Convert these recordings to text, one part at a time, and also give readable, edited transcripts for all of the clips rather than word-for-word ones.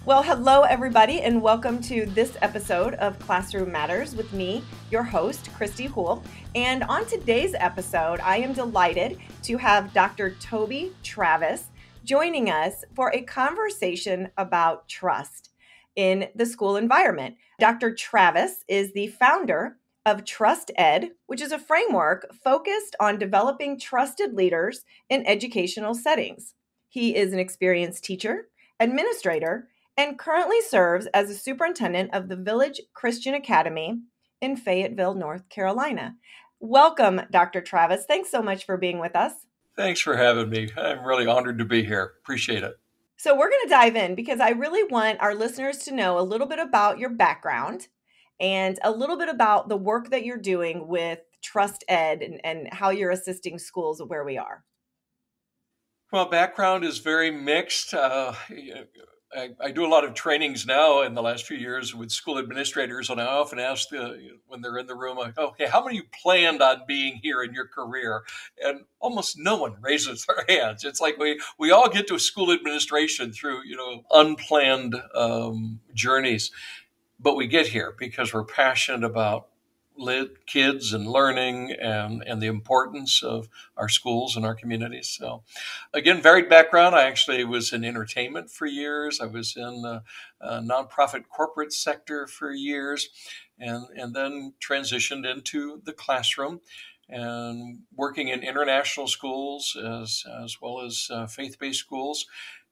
Well, hello, everybody, and welcome to this episode of Classroom Matters with me, your host, Christy Houle. And on today's episode, I am delighted to have Dr. Toby Travis joining us for a conversation about trust in the school environment. Dr. Travis is the founder of Trust Ed, which is a framework focused on developing trusted leaders in educational settings. He is an experienced teacher, administrator, and currently serves as a superintendent of the Village Christian Academy in Fayetteville, North Carolina. Welcome, Dr. Travis. Thanks so much for being with us. Thanks for having me. I'm really honored to be here. Appreciate it. So we're going to dive in because I really want our listeners to know a little bit about your background and a little bit about the work that you're doing with Trust Ed and how you're assisting schools where we are. Well, background is very mixed. I do a lot of trainings now in the last few years with school administrators, and I often ask when they're in the room, I go, okay, how many of you planned on being here in your career? And almost no one raises their hands. It's like we all get to school administration through, unplanned journeys, but we get here because we're passionate about kids and learning and the importance of our schools and our communities. So again, varied background. I actually was in entertainment for years. I was in the nonprofit corporate sector for years and then transitioned into the classroom and working in international schools as well as faith-based schools,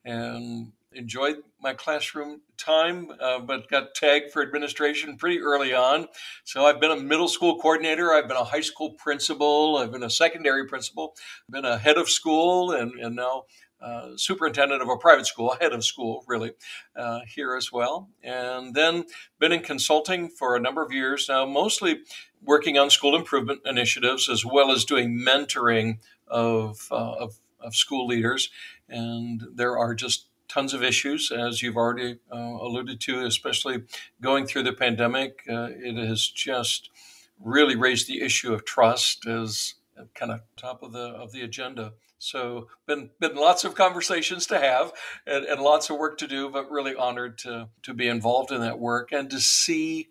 and enjoyed my classroom time, but got tagged for administration pretty early on. So I've been a middle school coordinator. I've been a high school principal. I've been a secondary principal. I've been a head of school and now superintendent of a private school, head of school, really, here as well. And then been in consulting for a number of years now, mostly working on school improvement initiatives as well as doing mentoring of school leaders. And there are just tons of issues, as you've already alluded to, especially going through the pandemic. It has just really raised the issue of trust as kind of top of the agenda. So been lots of conversations to have and lots of work to do, but really honored to be involved in that work and to see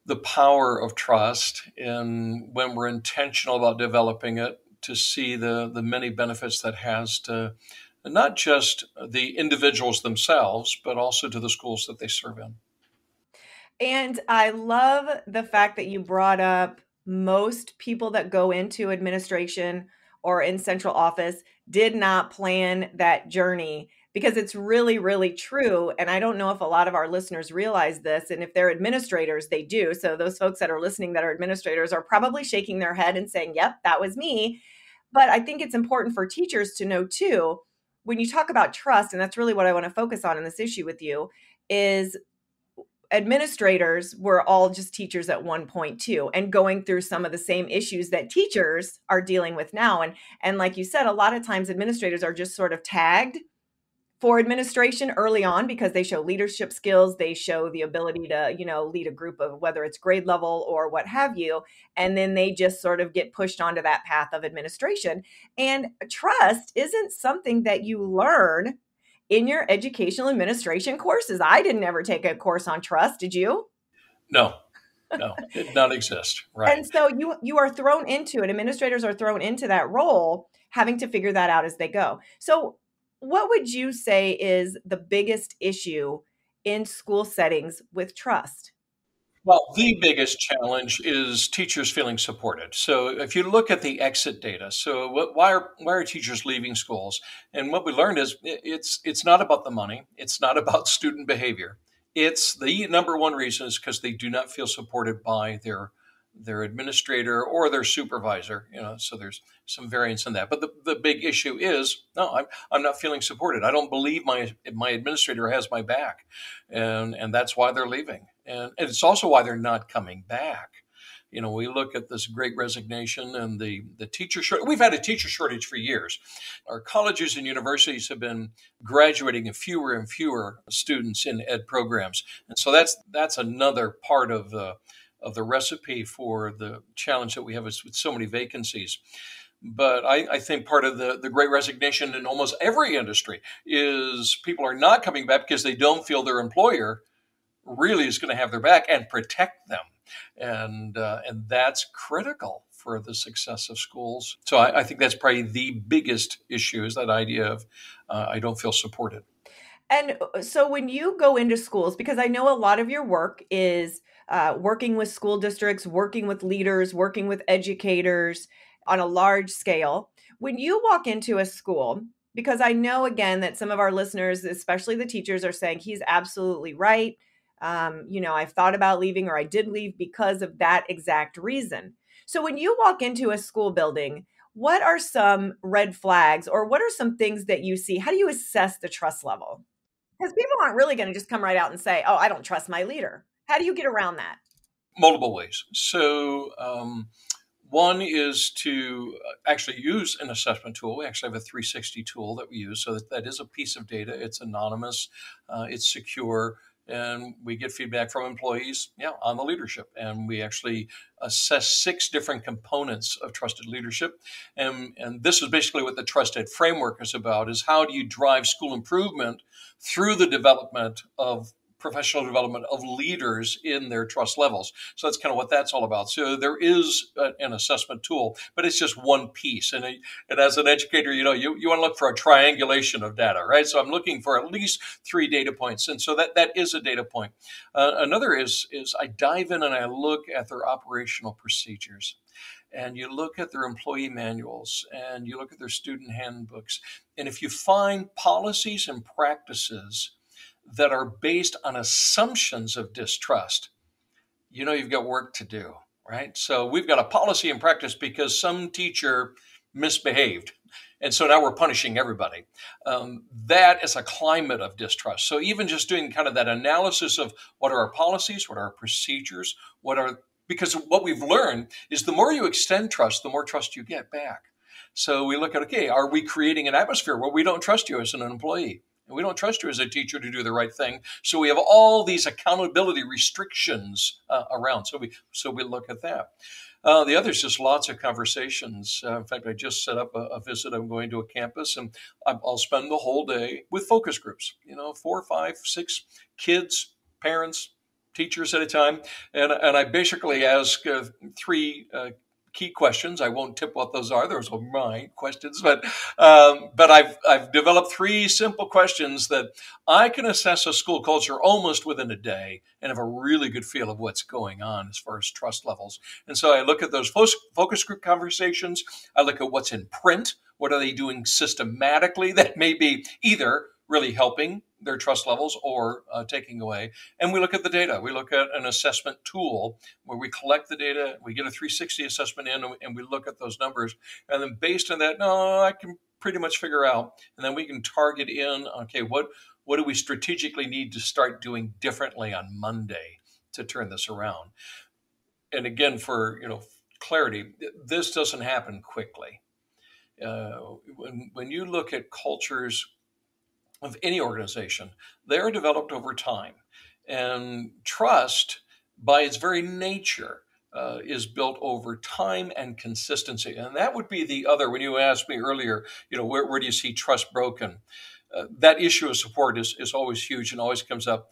the power of trust and when we're intentional about developing it, to see the many benefits that has to not just the individuals themselves, but also to the schools that they serve in. And I love the fact that you brought up most people that go into administration or in central office did not plan that journey, because it's really, really true. And I don't know if a lot of our listeners realize this. And if they're administrators, they do. So those folks that are listening that are administrators are probably shaking their head and saying, yep, that was me. But I think it's important for teachers to know too, when you talk about trust, and that's really what I want to focus on in this issue with you, is administrators were all just teachers at one point too, and going through some of the same issues that teachers are dealing with now. And like you said, a lot of times administrators are just sort of tagged for administration early on because they show leadership skills, they show the ability to, lead a group of whether it's grade level or what have you, and then they just sort of get pushed onto that path of administration. And trust isn't something that you learn in your educational administration courses. I didn't ever take a course on trust. Did you? No, it did not exist. Right. And so you are thrown into it. Administrators are thrown into that role, having to figure that out as they go. So what would you say is the biggest issue in school settings with trust? Well, the biggest challenge is teachers feeling supported. So if you look at the exit data, so why are teachers leaving schools? And what we learned is it's not about the money. It's not about student behavior. It's the number one reason is because they do not feel supported by their administrator or their supervisor. So there's some variance in that. But the big issue is, no, I'm not feeling supported. I don't believe my administrator has my back, and that's why they're leaving. And it's also why they're not coming back. We look at this great resignation and the teacher shortage. We've had a teacher shortage for years. Our colleges and universities have been graduating fewer and fewer students in ed programs. And so that's another part of of the recipe for the challenge that we have is with so many vacancies. But I think part of the great resignation in almost every industry is people are not coming back because they don't feel their employer really is going to have their back and protect them. And that's critical for the success of schools. So I think that's probably the biggest issue is that idea of I don't feel supported. And so when you go into schools, because I know a lot of your work is working with school districts, working with leaders, working with educators on a large scale. When you walk into a school, because I know again that some of our listeners, especially the teachers, are saying he's absolutely right. I've thought about leaving or I did leave because of that exact reason. So when you walk into a school building, what are some red flags or what are some things that you see? How do you assess the trust level? Because people aren't really gonna just come right out and say, "Oh, I don't trust my leader." How do you get around that? Multiple ways. So one is to actually use an assessment tool. We actually have a 360 tool that we use. So that is a piece of data. It's anonymous, it's secure, and we get feedback from employees, on the leadership. And we actually assess 6 different components of trusted leadership. And this is basically what the trusted framework is about: is how do you drive school improvement through the development of professional development of leaders in their trust levels. So that's kind of what that's all about. So there is an assessment tool, but it's just one piece. And as an educator, you want to look for a triangulation of data, right? So I'm looking for at least 3 data points. And so that is a data point. Another is I dive in and I look at their operational procedures. And you look at their employee manuals and you look at their student handbooks. And if you find policies and practices that are based on assumptions of distrust, you've got work to do, right? So we've got a policy and practice because some teacher misbehaved. And so now we're punishing everybody. That is a climate of distrust. So even just doing kind of that analysis of what are our policies, what are our procedures, because what we've learned is the more you extend trust, the more trust you get back. So we look at, okay, are we creating an atmosphere where we don't trust you as an employee? And we don't trust you as a teacher to do the right thing. So we have all these accountability restrictions around. So we look at that. The other is just lots of conversations. In fact, I just set up a visit. I'm going to a campus, and I'll spend the whole day with focus groups. 4, 5, 6 kids, parents, teachers at a time, and I basically ask 3 key questions. I won't tip what those are. Those are my questions, but I've developed 3 simple questions that I can assess a school culture almost within a day and have a really good feel of what's going on as far as trust levels. And so I look at those focus group conversations. I look at what's in print. What are they doing systematically that may be either really helping their trust levels or taking away. And we look at the data. We look at an assessment tool where we collect the data, we get a 360 assessment in, and we look at those numbers. And then based on that, no, I can pretty much figure out. And then we can target in, okay, what do we strategically need to start doing differently on Monday to turn this around? And again, for clarity, this doesn't happen quickly. When you look at cultures of any organization, they are developed over time. And trust, by its very nature, is built over time and consistency. And that would be the other, when you asked me earlier, where do you see trust broken? That issue of support is always huge and always comes up.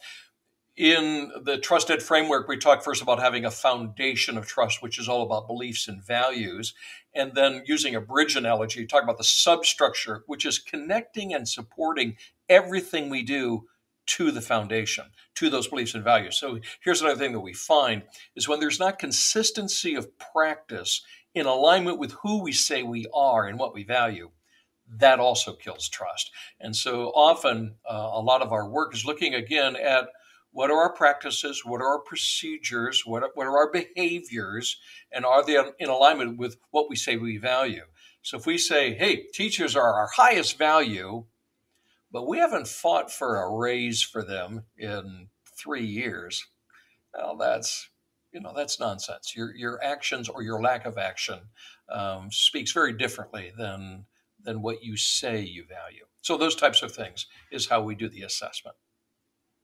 In the trusted framework, we talk first about having a foundation of trust, which is all about beliefs and values. And then using a bridge analogy, talk about the substructure, which is connecting and supporting everything we do to the foundation, to those beliefs and values. So here's another thing that we find is when there's not consistency of practice in alignment with who we say we are and what we value, that also kills trust. And so often a lot of our work is looking again at what are our practices, what are our procedures, what are our behaviors, and are they in alignment with what we say we value? So if we say, hey, teachers are our highest value, but we haven't fought for a raise for them in 3 years, well, that's nonsense. Your actions or your lack of action speaks very differently than what you say you value. So those types of things is how we do the assessment.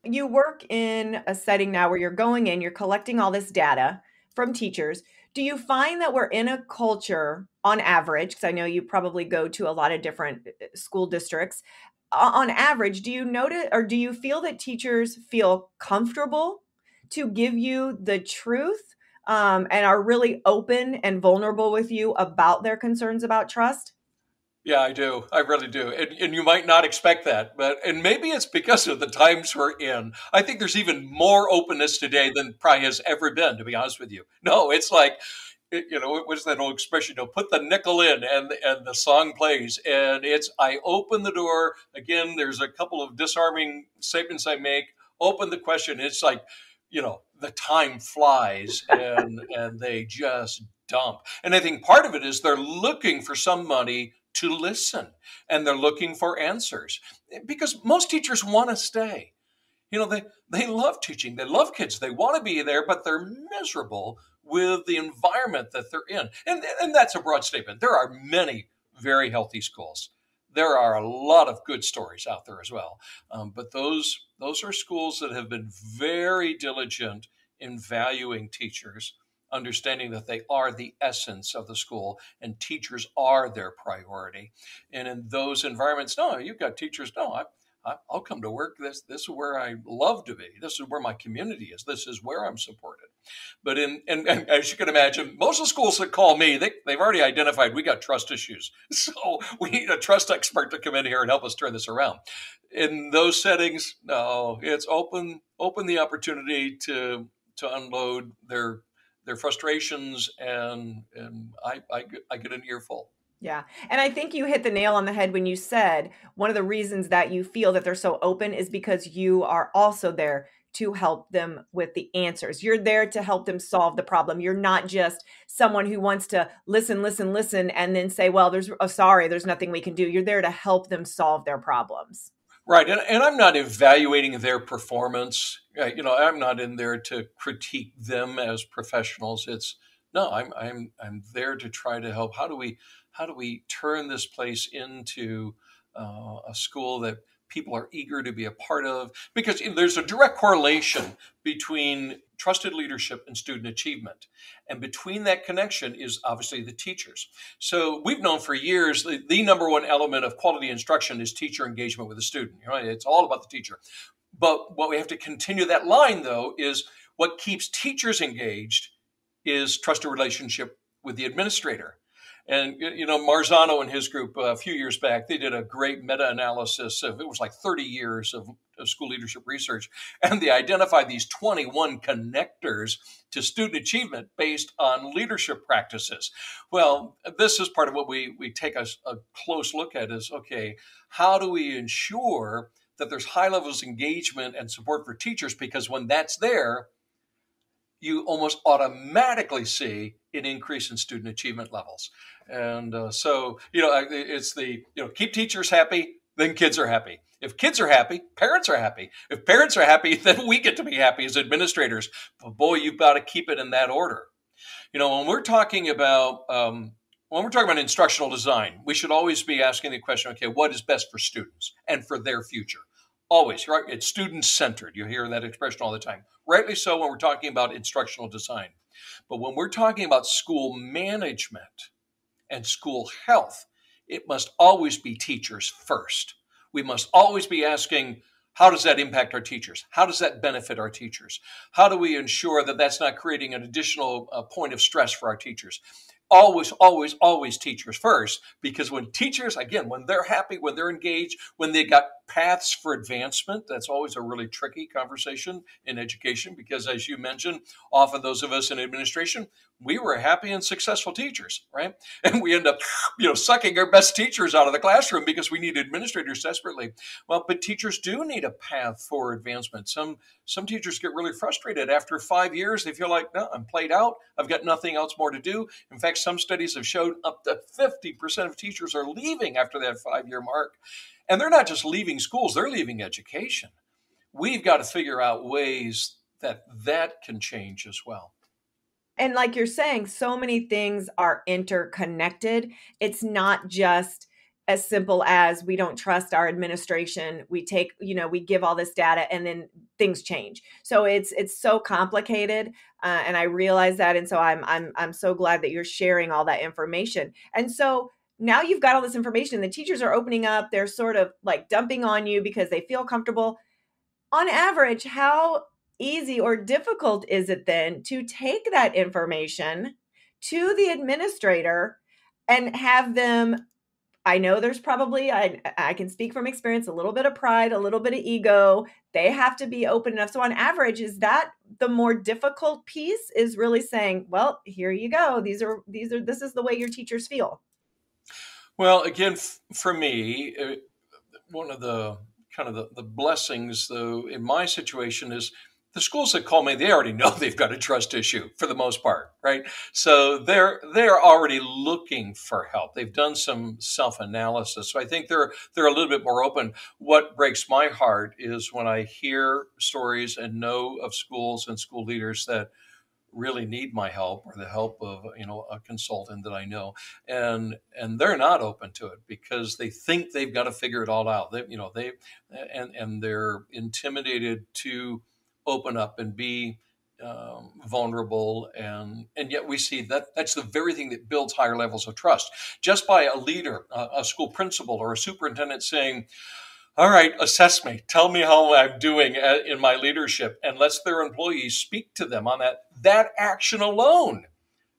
You work in a setting now where you're going in, you're collecting all this data, from teachers. Do you find that we're in a culture on average, because I know you probably go to a lot of different school districts, on average, do you notice or do you feel that teachers feel comfortable to give you the truth, and are really open and vulnerable with you about their concerns about trust? Yeah, I do. I really do. And you might not expect that, but and maybe it's because of the times we're in. I think there's even more openness today than probably has ever been, to be honest with you. No, it's like, what's that old expression? Put the nickel in, and the song plays, and it's I open the door again. There's a couple of disarming statements I make. Open the question. It's like, the time flies, and they just dump. And I think part of it is they're looking for somebody to listen, and they're looking for answers because most teachers want to stay. They love teaching, they love kids, they want to be there, but they're miserable with the environment that they're in. And that's a broad statement. There are many very healthy schools. There are a lot of good stories out there as well. But those are schools that have been very diligent in valuing teachers, understanding that they are the essence of the school and teachers are their priority. And in those environments, no, you've got teachers, no, I'll come to work. This is where I love to be. This is where my community is. This is where I'm supported. But and as you can imagine, most of the schools that call me, they've already identified we got trust issues. So we need a trust expert to come in here and help us turn this around. In those settings, no, it's open the opportunity to unload their frustrations, and I get an earful. Yeah. And I think you hit the nail on the head when you said one of the reasons that you feel that they're so open is because you are also there to help them with the answers. You're there to help them solve the problem. You're not just someone who wants to listen, listen, listen, and then say, well, sorry, there's nothing we can do. You're there to help them solve their problems. Right, and I'm not evaluating their performance. I'm not in there to critique them as professionals. It's no, I'm there to try to help. How do we turn this place into a school that people are eager to be a part of? Because there's a direct correlation between trusted leadership and student achievement, and between that connection is obviously the teachers. So we've known for years the number one element of quality instruction is teacher engagement with the student. It's all about the teacher. But what we have to continue that line, though, is what keeps teachers engaged is trusted relationship with the administrator. And Marzano and his group a few years back, they did a great meta-analysis of it was like 30 years of school leadership research, and they identified these 21 connectors to student achievement based on leadership practices. Well, this is part of what we take a close look at is, okay, how do we ensure that there's high levels of engagement and support for teachers? Because when that's there, you almost automatically see an increase in student achievement levels. And it's keep teachers happy, then kids are happy. If kids are happy, parents are happy. If parents are happy, then we get to be happy as administrators. But boy, you've got to keep it in that order. When we're talking about instructional design, we should always be asking the question, okay, what is best for students and for their future? Always, right? It's student-centered. You hear that expression all the time. Rightly so when we're talking about instructional design. But when we're talking about school management and school health, it must always be teachers first. We must always be asking, how does that impact our teachers? How does that benefit our teachers? How do we ensure that that's not creating an additional point of stress for our teachers? Always, always, always teachers first, because when teachers, again, when they're happy, when they're engaged, when they got paths for advancement, that's always a really tricky conversation in education, because as you mentioned, often those of us in administration, we were happy and successful teachers, right? And we end up, sucking our best teachers out of the classroom because we need administrators desperately. Well, but teachers do need a path for advancement. Some teachers get really frustrated after 5 years. They feel like, no, I'm played out. I've got nothing else more to do. In fact, some studies have showed up to 50% of teachers are leaving after that 5-year mark. And they're not just leaving schools, they're leaving education. We've got to figure out ways that can change as well. And like you're saying, so many things are interconnected. It's not just as simple as we don't trust our administration. We take, we give all this data and then things change. So it's so complicated, and I realize that. And so I'm so glad that you're sharing all that information. And so now you've got all this information. The teachers are opening up. They're sort of like dumping on you because they feel comfortable. On average, how easy or difficult is it then to take that information to the administrator and have them, I know there's probably, I can speak from experience, a little bit of pride, a little bit of ego. They have to be open enough. So on average, is that the more difficult piece, is really saying, well, here you go. This is the way your teachers feel. Well, again, for me, one of the kind of the blessings, though, in my situation is the schools that call me, they already know they've got a trust issue for the most part, right? So they're already looking for help. They've done some self-analysis. So I think they're a little bit more open. What breaks my heart is when I hear stories and know of schools and school leaders that really need my help or the help of a consultant that I know, and they're not open to it because they think they've got to figure it all out. And they're intimidated to open up and be vulnerable, and yet we see that that's the very thing that builds higher levels of trust, just by a leader, a school principal or a superintendent saying, all right, assess me. Tell me how I'm doing in my leadership, and lets their employees speak to them on that. That action alone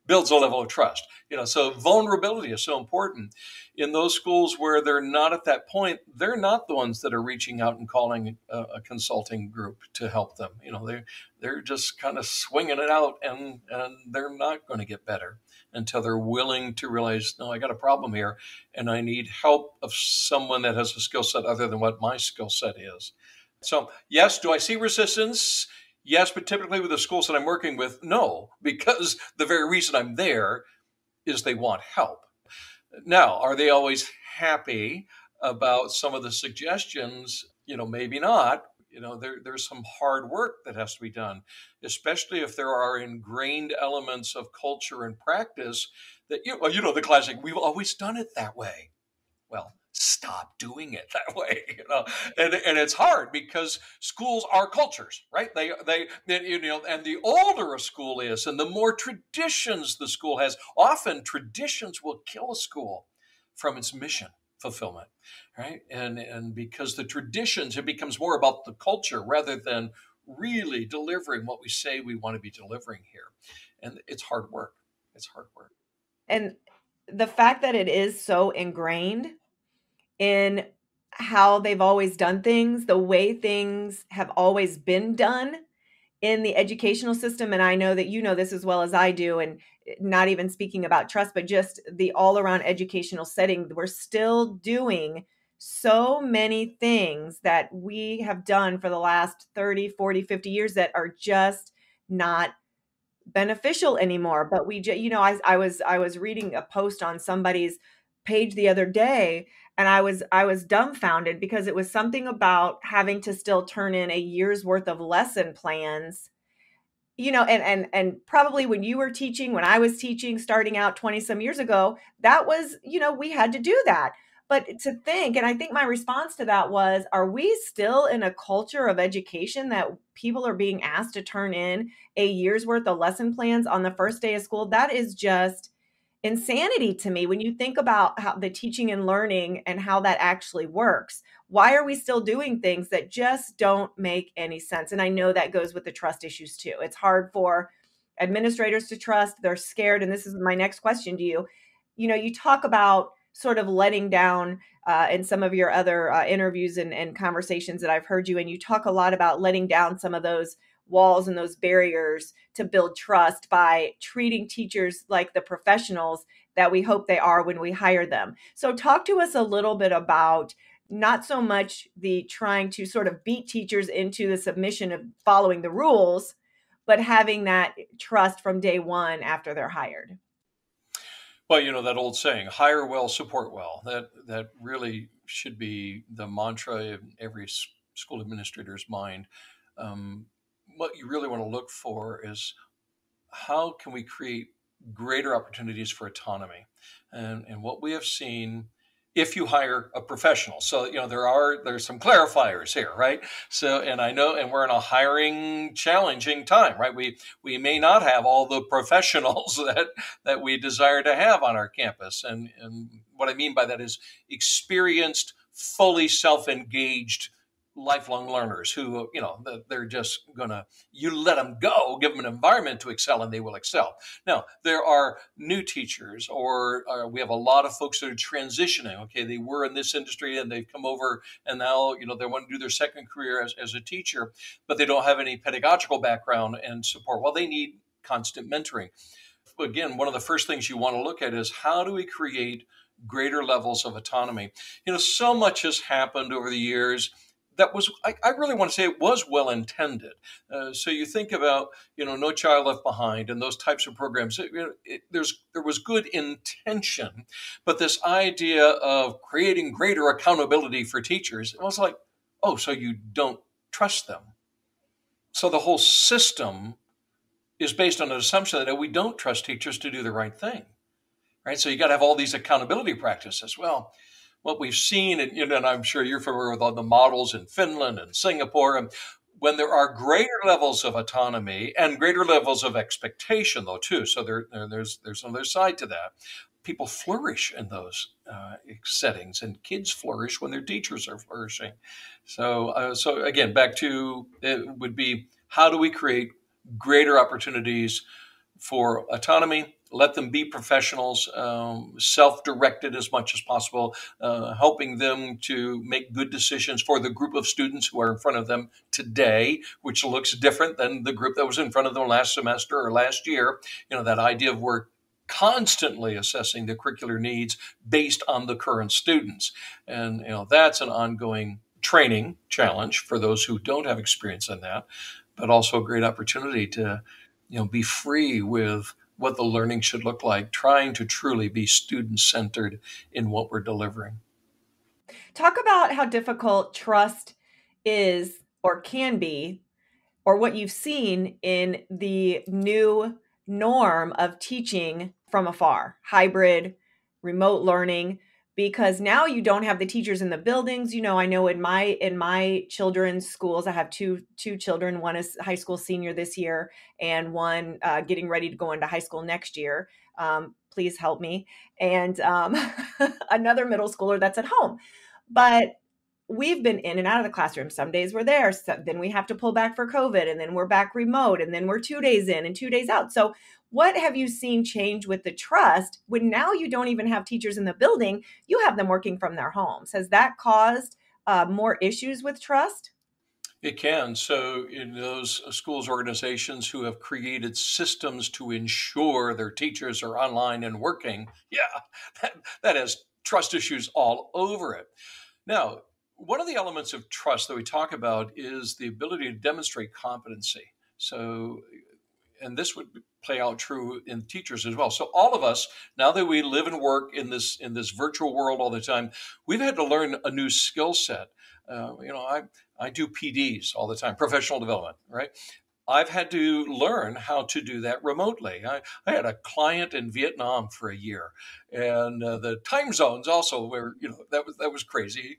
builds a level of trust. So vulnerability is so important. In those schools where they're not at that point, they're not the ones that are reaching out and calling a consulting group to help them. They're just kind of swinging it out, and they're not going to get better until they're willing to realize, no, I got a problem here, and I need help of someone that has a skill set other than what my skill set is. So, yes, do I see resistance? Yes, but typically with the schools that I'm working with, no, because the very reason I'm there is they want help. Now, are they always happy about some of the suggestions? Maybe not. There's some hard work that has to be done, especially if there are ingrained elements of culture and practice that, the classic, we've always done it that way. Well, stop doing it that way. And it's hard because schools are cultures, right? And the older a school is and the more traditions the school has, often traditions will kill a school from its mission fulfillment, right? And because the traditions, it becomes more about the culture rather than really delivering what we say we want to be delivering here. And it's hard work. It's hard work. And the fact that it is so ingrained in how they've always done things, the way things have always been done in the educational system. And I know that you know this as well as I do, and not even speaking about trust, but just the all around educational setting. We're still doing so many things that we have done for the last 30, 40, 50 years that are just not beneficial anymore. But I was reading a post on somebody's page the other day, and I was dumbfounded because it was something about having to still turn in a year's worth of lesson plans. And probably when you were teaching, when I was teaching, starting out 20 some years ago, that was, we had to do that. But to think, and I think my response to that was, are we still in a culture of education that people are being asked to turn in a year's worth of lesson plans on the first day of school? That is just insanity to me when you think about how the teaching and learning and how that actually works. Why are we still doing things that just don't make any sense? And I know that goes with the trust issues too. It's hard for administrators to trust. They're scared. And this is my next question to you. You talk about sort of letting down in some of your other interviews and conversations that I've heard you, and you talk a lot about letting down some of those walls and those barriers to build trust by treating teachers like the professionals that we hope they are when we hire them. So talk to us a little bit about not so much the trying to sort of beat teachers into the submission of following the rules, but having that trust from day one after they're hired. Well, that old saying, hire well, support well. That really should be the mantra in every school administrator's mind. What you really want to look for is how can we create greater opportunities for autonomy? And what we have seen if you hire a professional. So, there's some clarifiers here, right? So, and I know, and we're in a hiring challenging time, right? We may not have all the professionals that we desire to have on our campus. And what I mean by that is experienced, fully self-engaged lifelong learners who, they're just gonna, you let them go, give them an environment to excel, and they will excel. Now, there are new teachers, or we have a lot of folks that are transitioning. Okay, they were in this industry and they've come over, and now, they want to do their second career as a teacher, but they don't have any pedagogical background and support. Well, they need constant mentoring. Again, one of the first things you want to look at is, how do we create greater levels of autonomy? So much has happened over the years that was, I really want to say, it was well intended. So you think about, No Child Left Behind and those types of programs. There was good intention, but this idea of creating greater accountability for teachers, it was like, oh, so you don't trust them. So the whole system is based on an assumption that we don't trust teachers to do the right thing, right? So you got to have all these accountability practices. Well, what we've seen, and I'm sure you're familiar with all the models in Finland and Singapore, and when there are greater levels of autonomy and greater levels of expectation, though, too. So there's another side to that. People flourish in those settings, and kids flourish when their teachers are flourishing. So again, back to it would be, how do we create greater opportunities for autonomy? Let them be professionals, self-directed as much as possible, helping them to make good decisions for the group of students who are in front of them today, which looks different than the group that was in front of them last semester or last year. That idea of we're constantly assessing the curricular needs based on the current students. And, that's an ongoing training challenge for those who don't have experience in that, but also a great opportunity to, be free with what the learning should look like, trying to truly be student-centered in what we're delivering. Talk about how difficult trust is or can be, or what you've seen in the new norm of teaching from afar, hybrid, remote learning, because now you don't have the teachers in the buildings. I know in my children's schools, I have two children. One is high school senior this year, and one getting ready to go into high school next year. Please help me. And another middle schooler that's at home. But we've been in and out of the classroom. Some days we're there, then we have to pull back for COVID, and then we're back remote, and then we're 2 days in and 2 days out. So what have you seen change with the trust when now you don't even have teachers in the building, you have them working from their homes? Has that caused more issues with trust? It can. So in those schools organizations who have created systems to ensure their teachers are online and working, that has trust issues all over it. Now, one of the elements of trust that we talk about is the ability to demonstrate competency. So, and this would play out true in teachers as well. So all of us, now that we live and work in this virtual world all the time, we've had to learn a new skill set. I do PDs all the time, professional development, right? I've had to learn how to do that remotely. I had a client in Vietnam for a year, and the time zones also were, that was crazy.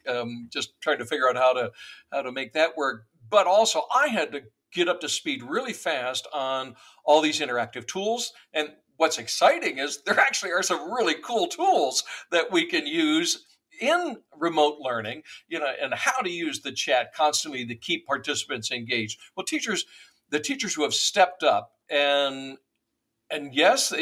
Just trying to figure out how to make that work. But also, I had to get up to speed really fast on all these interactive tools. And what's exciting is there actually are some really cool tools that we can use in remote learning, and how to use the chat constantly to keep participants engaged. Well, the teachers who have stepped up, and yes,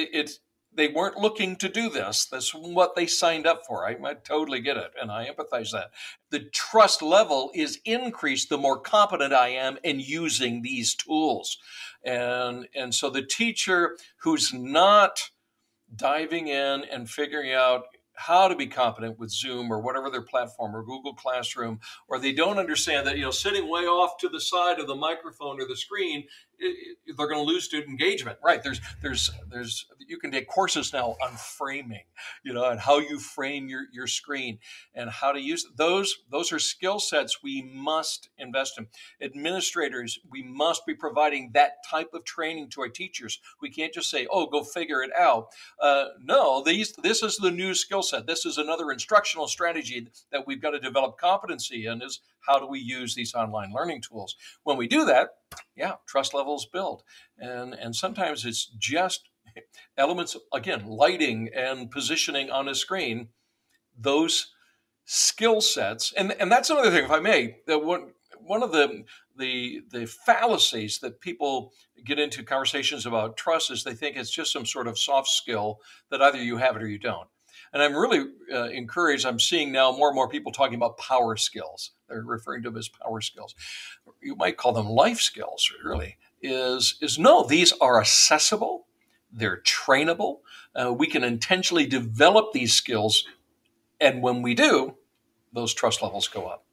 they weren't looking to do this. That's what they signed up for. I totally get it, and I empathize that. The trust level is increased the more competent I am in using these tools. And so the teacher who's not diving in and figuring out how to be competent with Zoom or whatever their platform, or Google Classroom, or they don't understand that, sitting way off to the side of the microphone or the screen they're going to lose student engagement. Right? There's you can take courses now on framing, and how you frame your screen and how to use those. Those are skill sets we must invest in. Administrators, we must be providing that type of training to our teachers. We can't just say, "Oh, go figure it out." No, this is the new skill set. This is another instructional strategy that we've got to develop competency in, is how do we use these online learning tools. When we do that, yeah, trust levels build. And sometimes it's just elements, again, lighting and positioning on a screen, those skill sets. And that's another thing, if I may, that one of the fallacies that people get into conversations about trust is they think it's just some sort of soft skill that either you have it or you don't. And I'm really encouraged. I'm seeing now more and more people talking about power skills. They're referring to them as power skills. You might call them life skills, really. Is no, these are accessible. They're trainable. We can intentionally develop these skills. And when we do, those trust levels go up.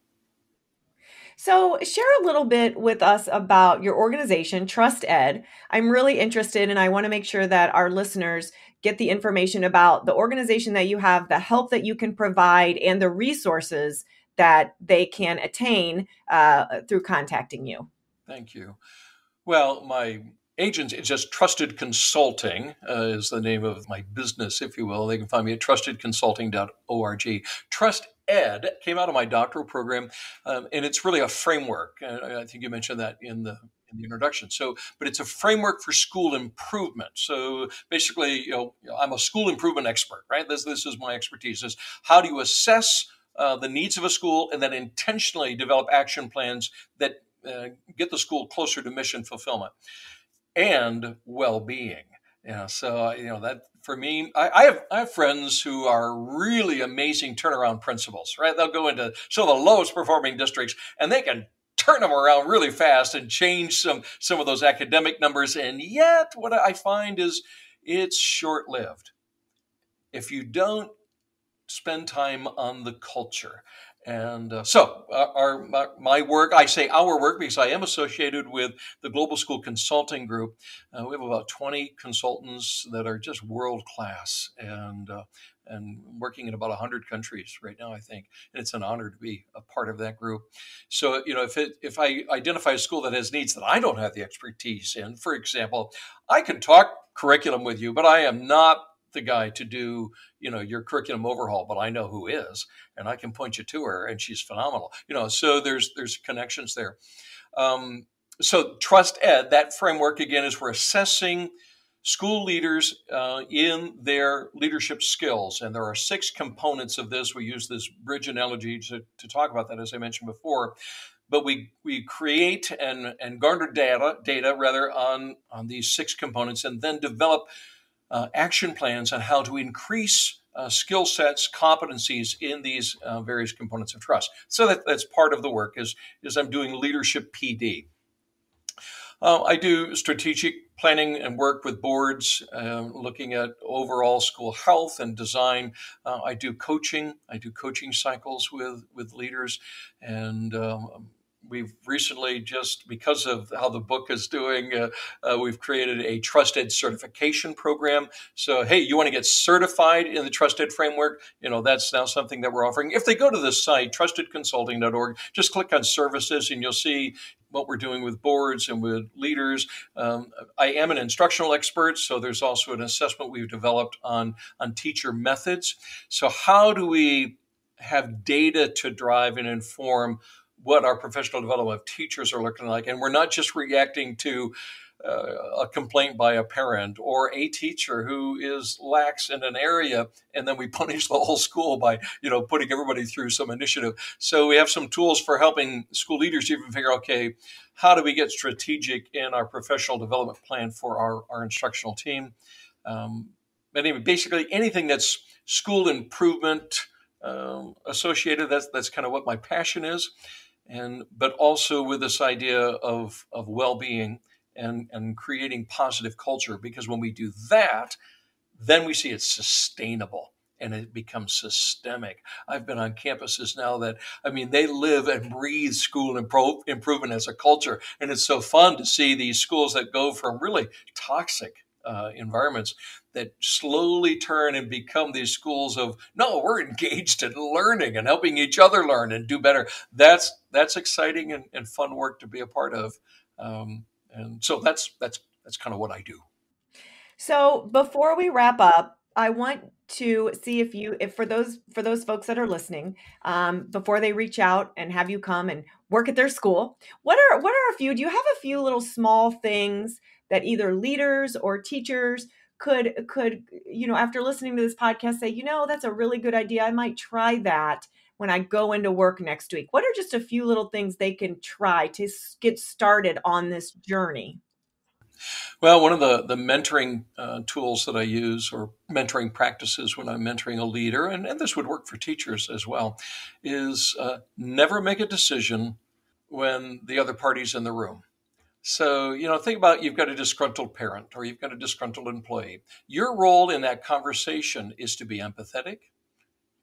So, share a little bit with us about your organization, Trust Ed. I'm really interested, and I want to make sure that our listeners get the information about the organization that you have, the help that you can provide, and the resources that they can attain through contacting you. Thank you. Well, my agent is just Trusted Consulting, is the name of my business, if you will. They can find me at trustedconsulting.org. Trust Ed came out of my doctoral program, and it's really a framework. I think you mentioned that in the introduction. But it's a framework for school improvement. So basically, I'm a school improvement expert, right? This is my expertise. Is how do you assess the needs of a school and then intentionally develop action plans that get the school closer to mission fulfillment and well-being. So that for me, I have friends who are really amazing turnaround principals. Right, they'll go into some of the lowest performing districts, and they can turn them around really fast and change some of those academic numbers. And yet, what I find is it's short-lived if you don't spend time on the culture. And my work, I say our work because I am associated with the Global School Consulting Group. We have about 20 consultants that are just world class and working in about 100 countries right now, I think. And it's an honor to be a part of that group. So, if I identify a school that has needs that I don't have the expertise in, for example, I can talk curriculum with you, but I am not the guy to do your curriculum overhaul, but I know who is, and I can point you to her, and she's phenomenal. So there's connections there. So Trust Ed, that framework again is for assessing school leaders in their leadership skills, and there are 6 components of this. We use this bridge analogy to talk about that, as I mentioned before. But we create and garner data rather on these 6 components, and then develop action plans on how to increase skill sets, competencies in these various components of trust. So that's part of the work is I'm doing leadership PD. I do strategic planning and work with boards, looking at overall school health and design. I do coaching. I do coaching cycles with leaders, and we've recently, just because of how the book is doing, we've created a Trusted certification program. So, hey, you want to get certified in the Trusted framework? That's now something that we're offering. If they go to the site, trustedconsulting.org, just click on services and you'll see what we're doing with boards and with leaders. I am an instructional expert, so there's also an assessment we've developed on teacher methods. So how do we have data to drive and inform what our professional development of teachers are looking like? And we're not just reacting to a complaint by a parent or a teacher who is lax in an area, and then we punish the whole school by putting everybody through some initiative. So we have some tools for helping school leaders even figure, okay, how do we get strategic in our professional development plan for our instructional team? But anyway, basically anything that's school improvement associated, that's kind of what my passion is. But also with this idea of well-being and creating positive culture, because when we do that, then we see it's sustainable. and it becomes systemic. I've been on campuses now that, I mean, they live and breathe school improvement as a culture. And it's so fun to see these schools that go from really toxic environments that slowly turn and become these schools of, no, we're engaged in learning and helping each other learn and do better. That's exciting and fun work to be a part of. And so that's kind of what I do. So before we wrap up, I want to see if for those folks that are listening, before they reach out and have you come and work at their school, what are a few? Do you have a few little small things that either leaders or teachers could after listening to this podcast say, that's a really good idea. I might try that when I go into work next week. What are just a few little things they can try to get started on this journey? Well, one of the mentoring tools that I use, or mentoring practices when I'm mentoring a leader, and this would work for teachers as well, is never make a decision when the other party's in the room. So, think about, you've got a disgruntled parent or you've got a disgruntled employee. Your role in that conversation is to be empathetic,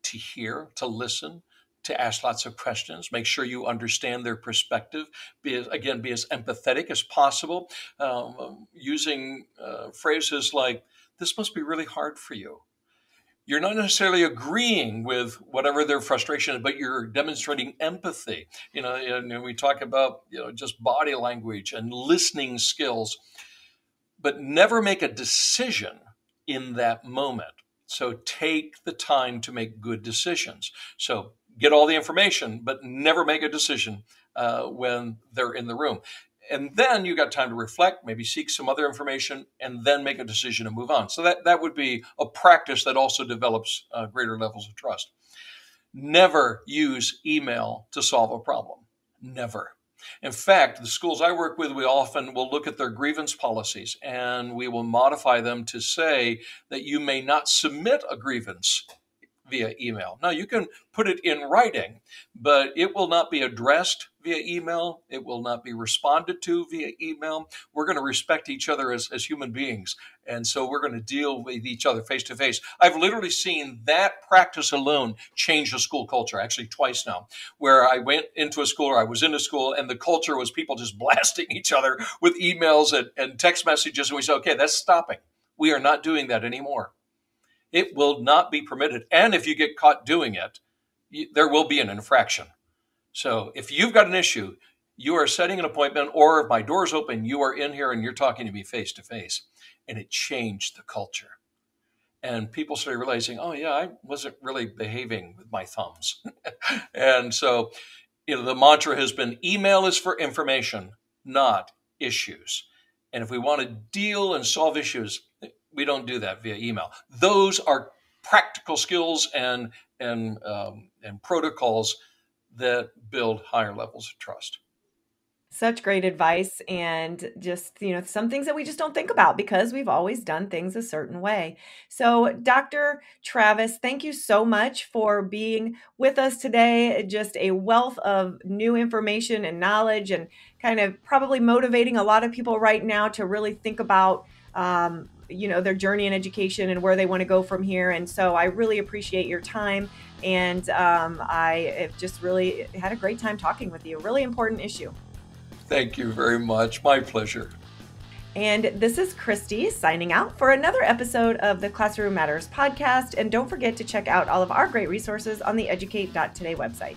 to hear, to listen, to ask lots of questions, make sure you understand their perspective, be as empathetic as possible, using phrases like, this must be really hard for you. You're not necessarily agreeing with whatever their frustration is, but you're demonstrating empathy. And we talk about, just body language and listening skills, but never make a decision in that moment. So take the time to make good decisions. So get all the information, but never make a decision when they're in the room. And then you got time to reflect, maybe seek some other information, and then make a decision and move on. So that would be a practice that also develops greater levels of trust. Never use email to solve a problem. Never. In fact, the schools I work with, we often will look at their grievance policies and we will modify them to say that you may not submit a grievance via email. Now, you can put it in writing, but it will not be addressed via email. It will not be responded to via email. We're going to respect each other as human beings. And so we're going to deal with each other face to face. I've literally seen that practice alone change the school culture, actually twice now, where I went into a school, or I was in a school, and the culture was people just blasting each other with emails and text messages. And we said, okay, that's stopping. We are not doing that anymore. It will not be permitted. And if you get caught doing it, there will be an infraction. So if you've got an issue, you are setting an appointment, or if my door's open, you are in here and you're talking to me face to face. And it changed the culture. And people started realizing, oh yeah, I wasn't really behaving with my thumbs. And so, the mantra has been, email is for information, not issues. And if we want to deal and solve issues, we don't do that via email. Those are practical skills and protocols that build higher levels of trust. Such great advice, and just, some things that we just don't think about because we've always done things a certain way. So, Dr. Travis, thank you so much for being with us today. Just a wealth of new information and knowledge, and kind of probably motivating a lot of people right now to really think about their journey in education and where they want to go from here. And so I really appreciate your time. And I have just really had a great time talking with you. A really important issue. Thank you very much. My pleasure. And this is Christy signing out for another episode of the Classroom Matters podcast. And don't forget to check out all of our great resources on the educate.today website.